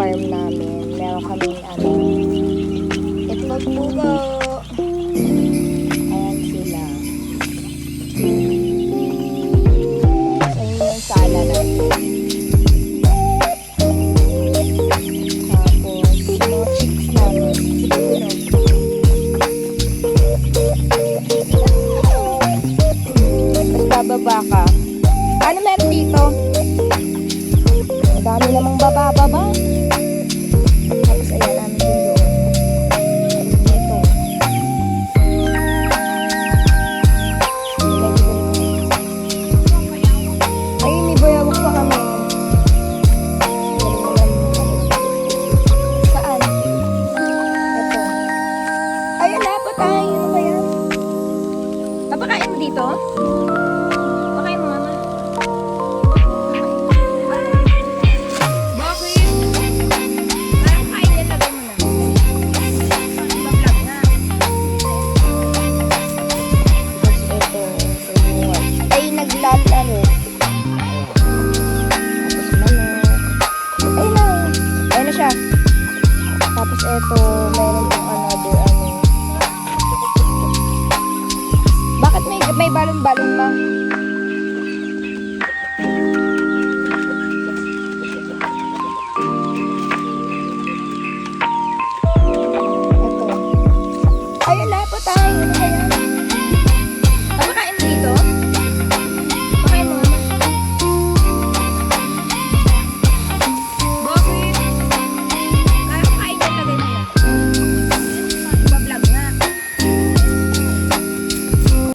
farm namin. Meron kaming itlog pugo. Ayan sila. So, yun yung sala natin. Tapos, yung mga chicks namin. Siguro. Tapos, bababa ka. Ano meron dito? Ang dami namang baba-baba. Tapos ayan namin din doon. Dito. Ay, may bayawak pa kami. Saan? Ito. Ayun na, patay. Ano ba yan? Papakain mo dito? Pakain mo, mama. Naglalaro. Tapos manok. Ayun na siya. Tapos eto, meron pang another Bakit may balon-balon ba?